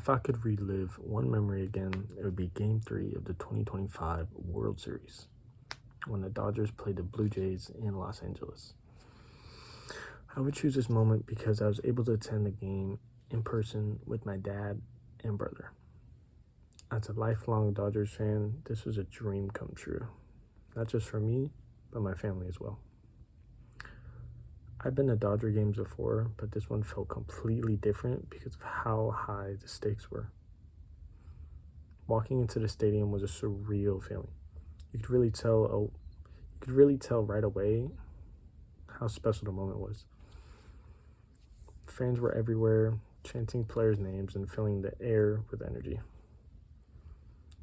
If I could relive one memory again, it would be Game 3 of the 2025 World Series when the Dodgers played the Blue Jays in Los Angeles. I would choose this moment because I was able to attend the game in person with my dad and brother. As a lifelong Dodgers fan, this was a dream come true, not just for me, but my family as well. I've been to Dodger games before, but this one felt completely different because of how high the stakes were. Walking into the stadium was a surreal feeling. You could really tell right away how special the moment was. Fans were everywhere, chanting players' names and filling the air with energy.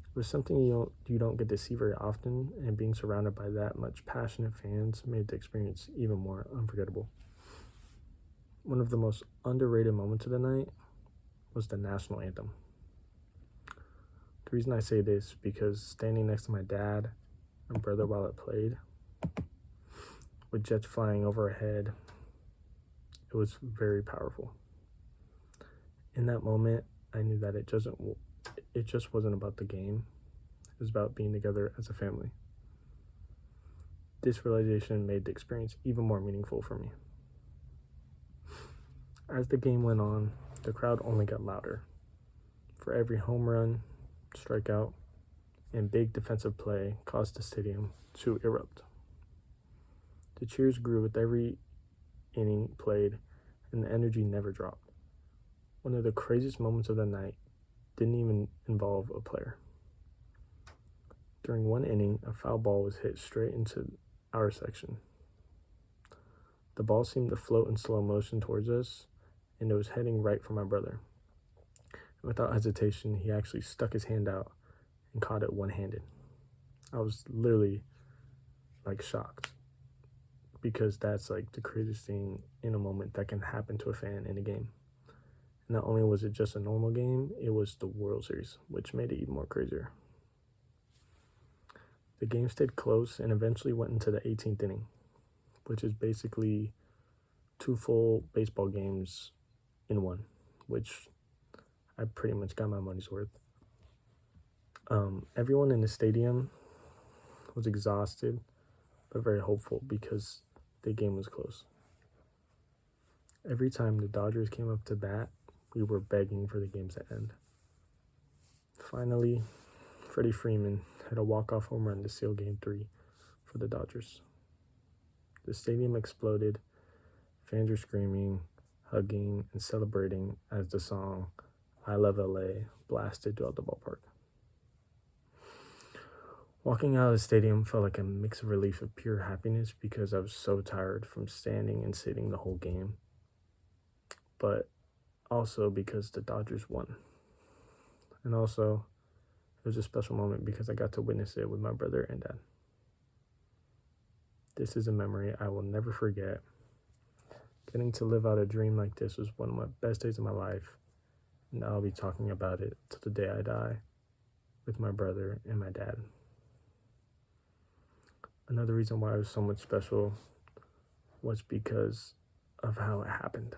It was something you don't get to see very often, and being surrounded by that much passionate fans made the experience even more unforgettable. One of the most underrated moments of the night was the national anthem. The reason I say this because standing next to my dad and brother while it played, with jets flying overhead, it was very powerful. In that moment, I knew that it just wasn't about the game. It was about being together as a family. This realization made the experience even more meaningful for me. As the game went on, the crowd only got louder. For every home run, strikeout, and big defensive play caused the stadium to erupt. The cheers grew with every inning played, and the energy never dropped. One of the craziest moments of the night didn't even involve a player. During one inning, a foul ball was hit straight into our section. The ball seemed to float in slow motion towards us, and it was heading right for my brother. Without hesitation, he actually stuck his hand out and caught it one-handed. I was literally shocked, because that's the craziest thing in a moment that can happen to a fan in a game. And not only was it just a normal game, it was the World Series, which made it even more crazier. The game stayed close and eventually went into the 18th inning, which is basically 2 full baseball games in one, which I pretty much got my money's worth. Everyone in the stadium was exhausted, but very hopeful because the game was close. Every time the Dodgers came up to bat, we were begging for the game to end. Finally, Freddie Freeman had a walk-off home run to seal Game 3 for the Dodgers. The stadium exploded. Fans were screaming, hugging, and celebrating as the song "I Love LA" blasted throughout the ballpark. Walking out of the stadium felt like a mix of relief of pure happiness because I was so tired from standing and sitting the whole game, but also because the Dodgers won. And also, it was a special moment because I got to witness it with my brother and dad. This is a memory I will never forget. Getting to live out a dream like this was one of my best days of my life, and I'll be talking about it till the day I die with my brother and my dad. Another reason why it was so much special was because of how it happened.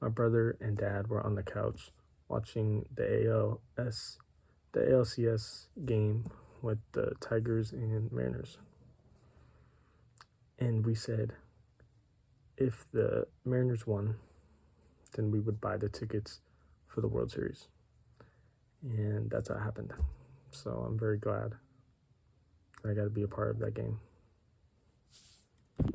My brother and dad were on the couch watching the ALCS game with the Tigers and Mariners. And we said, if the Mariners won, then we would buy the tickets for the World Series. And that's how it happened. So I'm very glad I got to be a part of that game.